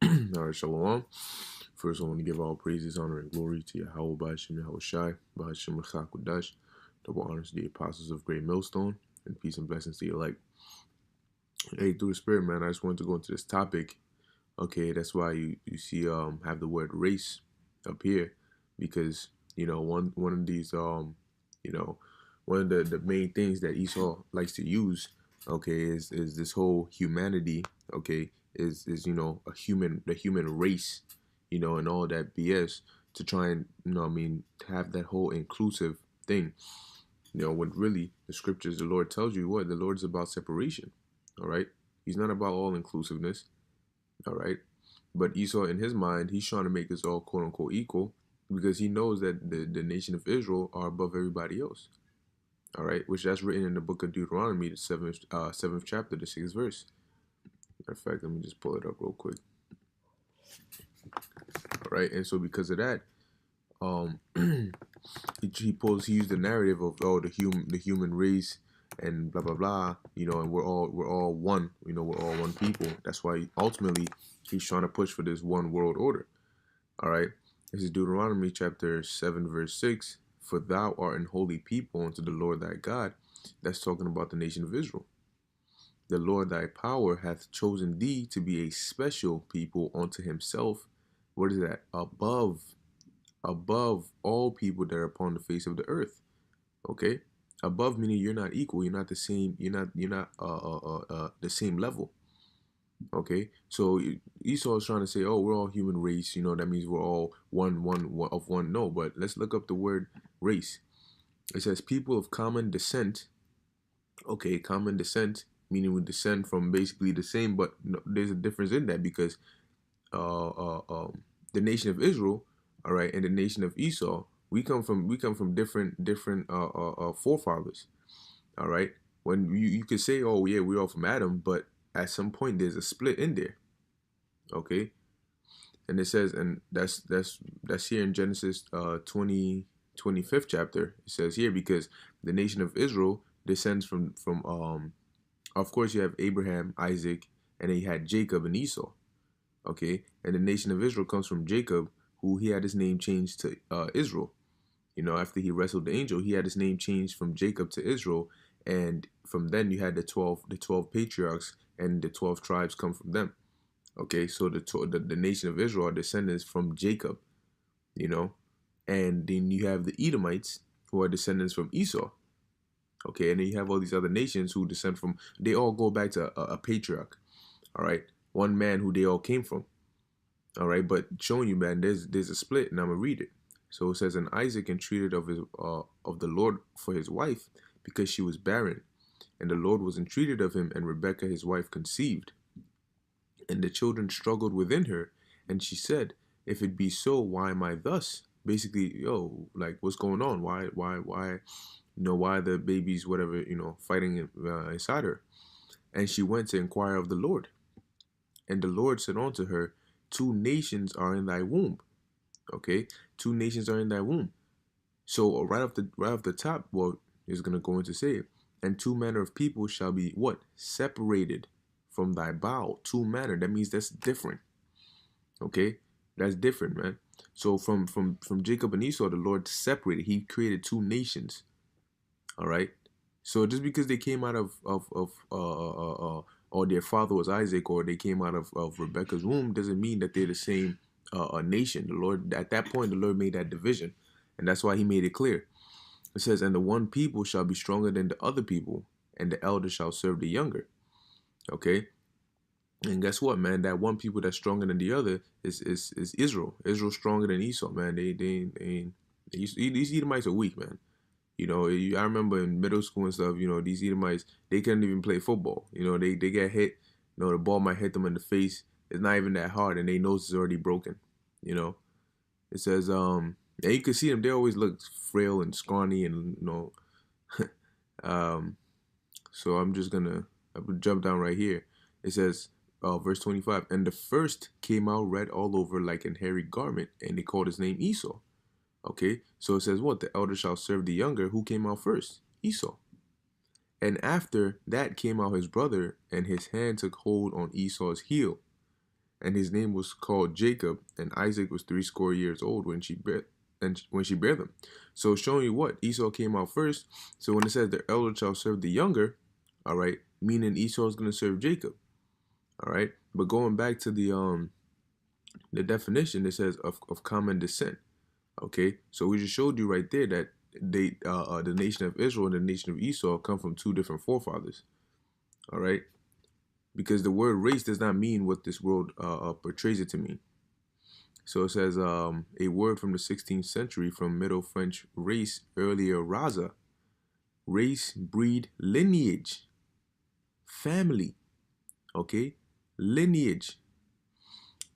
All right, shalom. First, I want to give all praises, honor, and glory to Yahweh, Ba'ashem Yahushai, Ba'ashem Rechakudash, double honors to the apostles of Great Millstone, and peace and blessings to your like. Hey, through the Spirit, man, I just wanted to go into this topic. Okay, that's why you see have the word race up here, because one of these you know one of the main things that Esau likes to use, okay, is this whole humanity, okay, is the human race, and all that BS, to try and have that whole inclusive thing, when really the scriptures, the Lord tells you what the Lord's about separation. All right, He's not about all inclusiveness. All right, but Esau, in his mind, he's trying to make us all quote unquote equal, because he knows that the nation of Israel are above everybody else. All right, which that's written in the book of Deuteronomy, the seventh chapter, the 6th verse. Matter of fact, let me just pull it up real quick. All right, and so because of that, he used the narrative of the human race and blah blah blah, and we're all one, we're all one people. That's why ultimately he's trying to push for this one world order. All right, this is Deuteronomy chapter 7 verse 6. For thou art an holy people unto the Lord thy God. That's talking about the nation of Israel. The Lord thy power hath chosen thee to be a special people unto himself. What is that? Above all people that are upon the face of the earth. Okay, above meaning you're not equal. You're not the same. You're not the same level. Okay, so Esau is trying to say, oh, we're all human race. That means we're all one of one. No, but let's look up the word race. It says people of common descent. Okay, common descent, meaning we descend from basically the same, but no, there's a difference in that, because the nation of Israel, all right, and the nation of Esau, we come from different forefathers. All right, when you could say, oh yeah, we're all from Adam, but at some point there's a split in there. Okay, and it says, and that's here in Genesis 25th chapter. It says here, because the nation of Israel descends from of course you have Abraham, Isaac, and then you had Jacob and Esau. Okay, and the nation of Israel comes from Jacob, who he had his name changed to Israel. After he wrestled the angel, he had his name changed from Jacob to Israel, and from then you had the 12 patriarchs, and the 12 tribes come from them. Okay, so the nation of Israel are descendants from Jacob, and then you have the Edomites, who are descendants from Esau. Okay, and then you have all these other nations who descend from, they all go back to a patriarch. All right, one man who they all came from. All right, but showing you, man, there's a split, and I'm gonna read it. So it says, and Isaac entreated of the Lord for his wife, because she was barren, and the Lord was entreated of him, and Rebekah his wife conceived, and the children struggled within her, and she said, if it be so, why am I thus? Basically, like, what's going on? Why why the babies, whatever, fighting inside her? And she went to inquire of the Lord. And the Lord said unto her, two nations are in thy womb. Okay, two nations are in thy womb. So right off the top, well, is gonna go into say it. And two manner of people shall be what? Separated from thy bowel. Two manner. That means that's different. Okay, that's different, man. So from Jacob and Esau, the Lord separated. He created two nations. All right. So just because they came out of or their father was Isaac, or they came out of Rebekah's womb, doesn't mean that they're the same nation. The Lord, at that point, the Lord made that division, and that's why He made it clear. It says, and the one people shall be stronger than the other people, and the elder shall serve the younger. Okay. And guess what, man? That one people that's stronger than the other is Israel. Israel's stronger than Esau, man. These Edomites are weak, man. I remember in middle school and stuff, these Edomites, they couldn't even play football. They get hit, the ball might hit them in the face. It's not even that hard, and their nose is already broken. It says, and you can see them, they always look frail and scrawny, and, so I'm gonna jump down right here. It says, verse 25, and the first came out red all over like an hairy garment, and they called his name Esau. Okay, so it says what? The elder shall serve the younger. Who came out first? Esau. And after that came out his brother, and his hand took hold on Esau's heel. and his name was called Jacob, and Isaac was 60 years old when she bare them. So showing you what Esau came out first. So when it says the elder shall serve the younger, all right, meaning Esau is going to serve Jacob, all right. But going back to the definition, it says of common descent. Okay, so we just showed you right there that the nation of Israel and the nation of Esau come from two different forefathers. All right, because the word race does not mean what this world portrays it to mean. So it says a word from the 16th century from Middle French race, earlier raza, race, breed, lineage, family. Okay, lineage.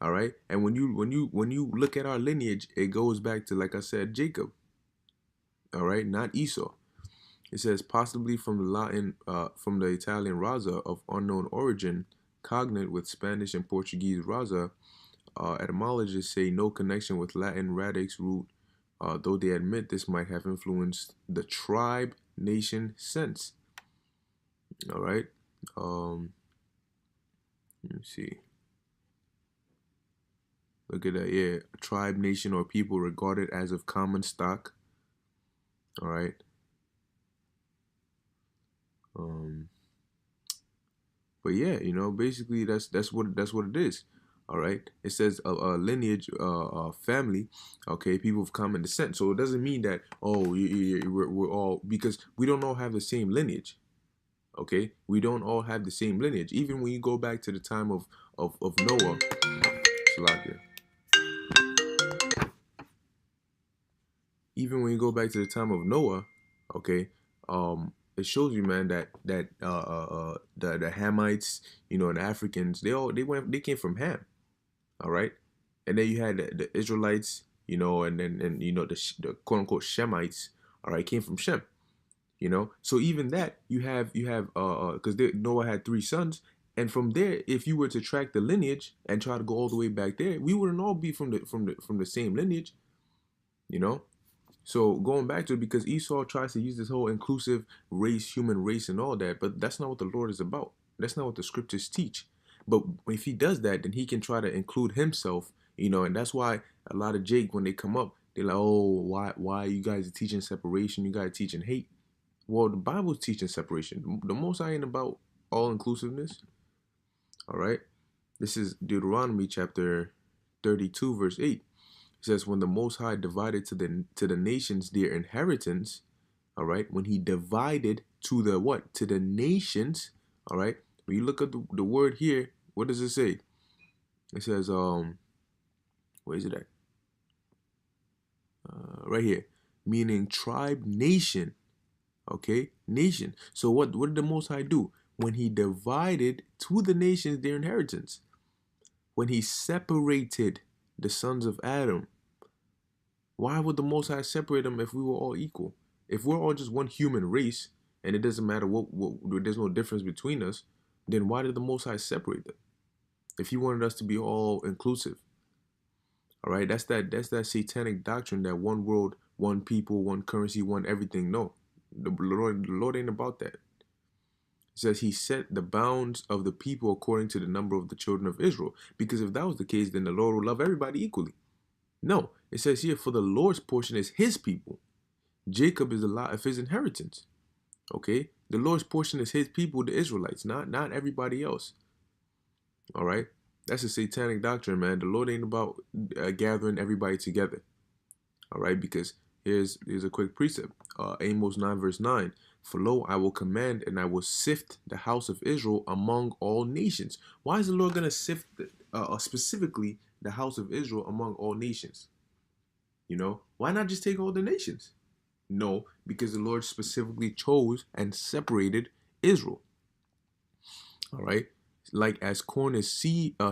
All right, and when you look at our lineage, it goes back to, like I said, Jacob. All right, not Esau. It says possibly from the Italian raza of unknown origin, cognate with Spanish and Portuguese raza. Etymologists say no connection with Latin radix root, though they admit this might have influenced the tribe nation sense. All right. Let me see. Look at that. Yeah, tribe, nation, or people regarded as of common stock. All right. But yeah, basically that's what it is. All right. It says a lineage, family. Okay, people of common descent. So it doesn't mean that we're all, because we don't all have the same lineage. Okay, we don't all have the same lineage. Even when you go back to the time of Noah, Salakia. Even when you go back to the time of Noah, okay, it shows you, man, that the Hamites, and the Africans, they came from Ham, all right, and then you had the Israelites, and then the quote unquote Shemites, all right, came from Shem, so even that you have because Noah had 3 sons, and from there, if you were to track the lineage and try to go all the way back there, we wouldn't all be from the same lineage, you know. So going back to it, because Esau tries to use this whole inclusive race, human race, and all that, but that's not what the Lord is about. That's not what the scriptures teach. But if he does that, then he can try to include himself, and that's why a lot of Jake, when they come up, they're like, oh, why you guys are teaching separation? You guys are teaching hate. Well, the Bible's teaching separation. The Most High ain't about all inclusiveness. All right. This is Deuteronomy chapter 32, verse 8. It says, when the Most High divided to the nations their inheritance, all right, when he divided to the what? To the nations, all right. When you look at the word here, what does it say? It says, where is it at? Right here, meaning tribe, nation, okay, nation. So what did the Most High do? When he divided to the nations their inheritance, when he separated the sons of Adam. Why would the Most High separate them if we were all equal? If we're all just one human race and it doesn't matter what there's no difference between us, then why did the Most High separate them? If he wanted us to be all inclusive. All right, that's that satanic doctrine that one world, one people, one currency, one everything. No, the Lord ain't about that. It says he set the bounds of the people according to the number of the children of Israel. Because if that was the case, then the Lord would love everybody equally. No, it says here, for the Lord's portion is his people. Jacob is a lot of his inheritance. Okay, the Lord's portion is his people, the Israelites, not everybody else. All right, that's a satanic doctrine, man. The Lord ain't about gathering everybody together. All right, because here's a quick precept. Amos 9 verse 9. For lo, I will command and I will sift the house of Israel among all nations. Why is the Lord gonna sift specifically the house of Israel among all nations? Why not just take all the nations? No, because the Lord specifically chose and separated Israel. All right. Like as corn is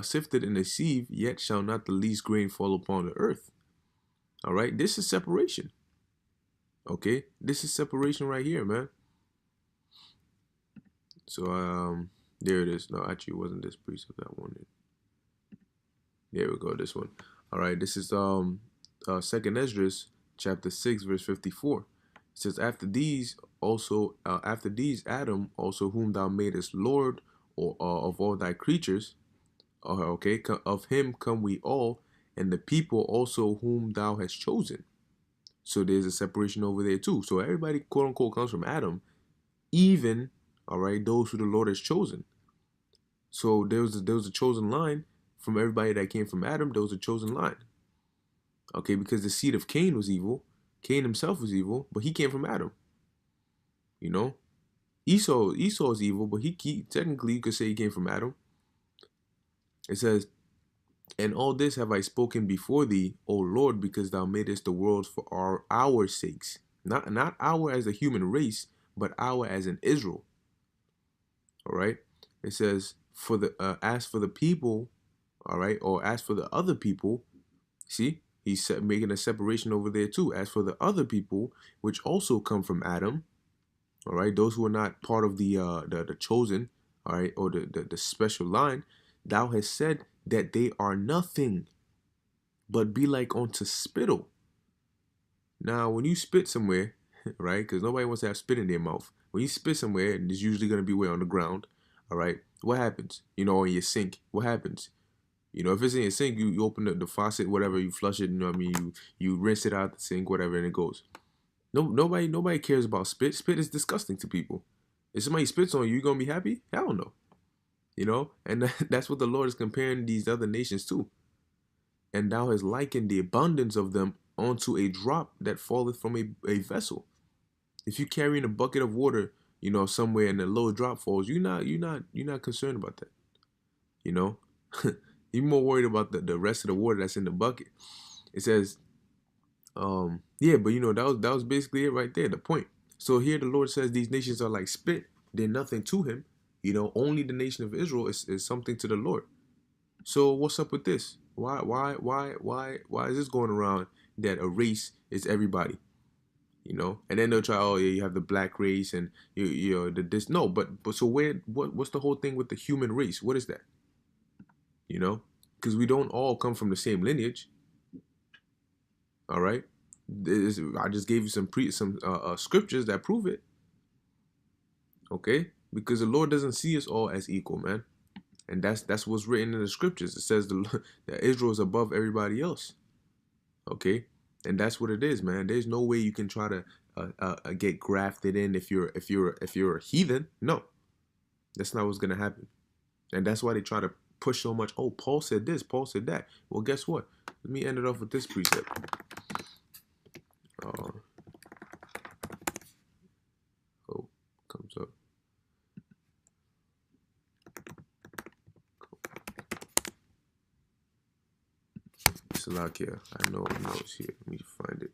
sifted in a sieve, yet shall not the least grain fall upon the earth. All right. This is separation. Okay. This is separation right here, man. So, there it is. No, actually, it wasn't this precept I wanted. There we go. This one. All right. This is, 2nd Esdras chapter 6 verse 54. It says, after these Adam also, whom thou madest Lord of all thy creatures, Okay, of him come we all, and the people also whom thou hast chosen. So there's a separation over there too. So everybody, quote unquote, comes from Adam, even, all right, those who the Lord has chosen. So there was a chosen line from everybody that came from Adam. There was a chosen line. Okay, because the seed of Cain was evil. Cain himself was evil, but he came from Adam. You know, Esau is evil, but he technically you could say he came from Adam. It says, "And all this have I spoken before thee, O Lord, because thou madest the world for our sakes, not our as a human race, but our as in Israel." All right. It says, "For the as for the people, all right, or as for the other people." See, he's making a separation over there too. As for the other people, which also come from Adam, all right, those who are not part of the chosen, all right, or the special line, thou hast said that they are nothing, but be like unto spittle. Now, when you spit somewhere, right, because nobody wants to have spit in their mouth. When you spit somewhere, and it's usually going to be way on the ground, all right, what happens? You know, in your sink, what happens? You know, if it's in your sink, you open the faucet, whatever, you flush it, you know what I mean? You rinse it out the sink, whatever, and it goes. No, nobody cares about spit. Spit is disgusting to people. If somebody spits on you, you gonna be happy? Hell no. You know, and that's what the Lord is comparing these other nations to. And thou hast likened the abundance of them unto a drop that falleth from a vessel. If you carry in a bucket of water, you know, somewhere and a little drop falls, you're not concerned about that. You know, you're more worried about the rest of the water that's in the bucket. It says, yeah, but you know that was basically it right there, the point. So here the Lord says these nations are like spit; they're nothing to Him. You know, only the nation of Israel is something to the Lord. So what's up with this? Why is this going around that a race is everybody? You know, and then they'll try. Oh, yeah, you have the black race, and you know the this. No, but so what's the whole thing with the human race? What is that? You know, because we don't all come from the same lineage. All right. I just gave you some scriptures that prove it. Okay, because the Lord doesn't see us all as equal, man, and that's what's written in the scriptures. It says that Israel is above everybody else. Okay, and that's what it is, man. There's no way you can try to get grafted in if you're a heathen. No, that's not what's gonna happen, and that's why they try to push so much. Oh, Paul said this, Paul said that. Well, guess what? Let me end it off with this precept. Uh, oh, comes up. Slovakia. I know it's here. Let me find it.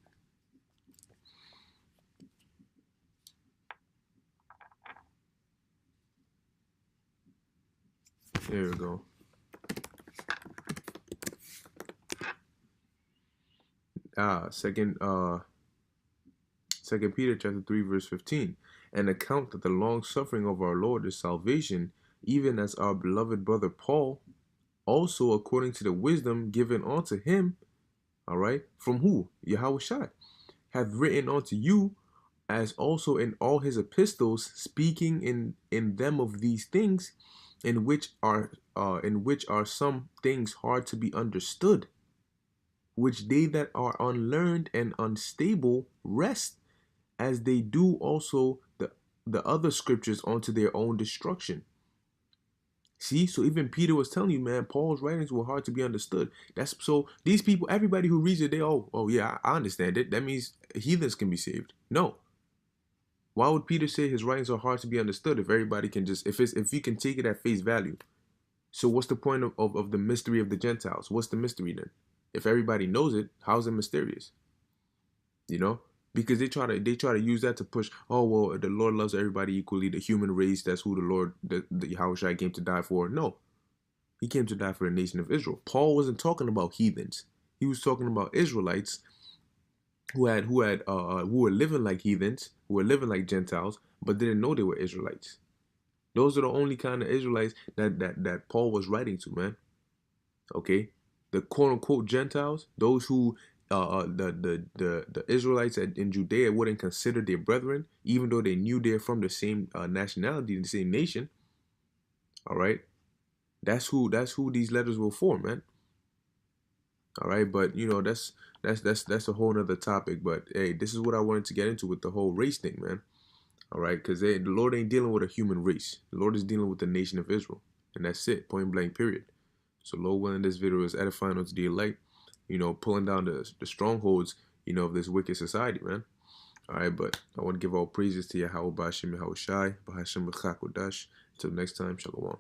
There we go. Second Peter chapter 3 verse 15. And account that the long suffering of our Lord is salvation, even as our beloved brother Paul, also according to the wisdom given unto him, all right, from who? Yahweh Shai, hath written unto you, as also in all his epistles, speaking in them of these things, in which are some things hard to be understood, which they that are unlearned and unstable rest, as they do also the other scriptures unto their own destruction. See, so even Peter was telling you, man, Paul's writings were hard to be understood. That's so these people, everybody who reads it, they oh yeah, I understand it. That means heathens can be saved. No. Why would Peter say his writings are hard to be understood if everybody can just if you can take it at face value? So what's the point of the mystery of the Gentiles? What's the mystery then? If everybody knows it, how's it mysterious? You know? Because they try to use that to push, oh well, the Lord loves everybody equally, the human race, that's who the Lord the Yahushua came to die for. No. He came to die for the nation of Israel. Paul wasn't talking about heathens. He was talking about Israelites who were living like heathens, who were living like Gentiles, but didn't know they were Israelites. Those are the only kind of Israelites that Paul was writing to, man. Okay, the quote unquote Gentiles, those who the Israelites in Judea wouldn't consider their brethren, even though they knew they're from the same nationality, the same nation. All right, That's who these letters were for, man. All right, but you know that's a whole nother topic. But hey, this is what I wanted to get into with the whole race thing, man. All right, because the Lord ain't dealing with a human race. The Lord is dealing with the nation of Israel, and that's it, point blank, period. So, Lord willing, this video is edifying unto the elect. You know, pulling down the strongholds, you know, of this wicked society, man. All right, but I want to give all praises to Yahweh Ba'Shem Yahweh Shai, Ba'Hashem B'Chakodash. Until next time, Shalom.